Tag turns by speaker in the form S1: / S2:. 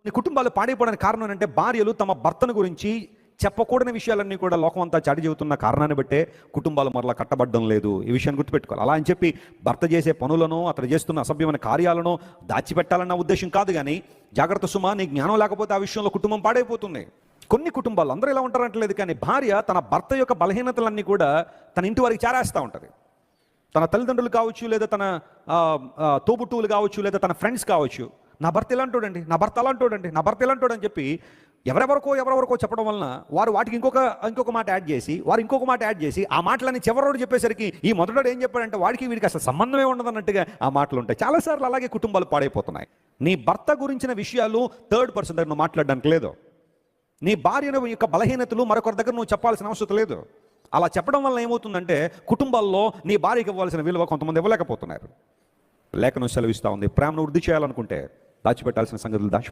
S1: కొన్ని కుటుంబాలు పాడైపోవడానికి కారణం ఏంటంటే భార్యలు తమ భర్తను గురించి చెప్పకూడని విషయాలన్నీ కూడా లోకం అంతా చాటి చెబుతున్న కారణాన్ని బట్టే కుటుంబాలు మరలా కట్టబడడం లేదు. ఈ విషయాన్ని గుర్తుపెట్టుకోవాలి. అలా అని చెప్పి భర్త చేసే పనులను, అతను చేస్తున్న అసభ్యమైన కార్యాలను దాచిపెట్టాలన్న ఉద్దేశం కాదు. కానీ జాగ్రత్త సుమా, నీ జ్ఞానం లేకపోతే ఆ విషయంలో కుటుంబం పాడైపోతుంది. కొన్ని కుటుంబాలు అందరూ ఇలా ఉంటారంటలేదు, కానీ భార్య తన భర్త యొక్క బలహీనతలన్నీ కూడా తన ఇంటి వారికి చేరేస్తూ ఉంటుంది. తన తల్లిదండ్రులు కావచ్చు, లేదా తన తోబుట్టువులు కావచ్చు, లేదా తన ఫ్రెండ్స్ కావచ్చు, నా భర్త ఇలాంటోడండి, నా భర్త అలాంటోడండి, నా భర్త ఇలాంటోడని చెప్పి ఎవరెవరికో చెప్పడం వలన వారు వాటికి ఇంకొక మాట యాడ్ చేసి, వారు ఇంకొక మాట యాడ్ చేసి, ఆ మాటలని చివరోడు చెప్పేసరికి ఈ మొదటోడు ఏం చెప్పాడంటే వాడికి వీడికి అసలు సంబంధమే ఉండదన్నట్టుగా ఆ మాటలు ఉంటాయి. చాలాసార్లు అలాగే కుటుంబాలు పాడైపోతున్నాయి. నీ భర్త గురించిన విషయాలు థర్డ్ పర్సన్ దగ్గర నువ్వు మాట్లాడడానికి లేదు. నీ భార్య యొక్క బలహీనతలు మరొకరి దగ్గర నువ్వు చెప్పాల్సిన అవసరం లేదు. అలా చెప్పడం వల్ల ఏమవుతుందంటే కుటుంబాల్లో నీ భార్యకి ఇవ్వాల్సిన విలువ కొంతమంది ఇవ్వలేకపోతున్నారు. లేఖనం సెలవిస్తూ ఉంది, ప్రేమను వృద్ధి చేయాలనుకుంటే దాచిపెట్టాల్సిన సంగతులు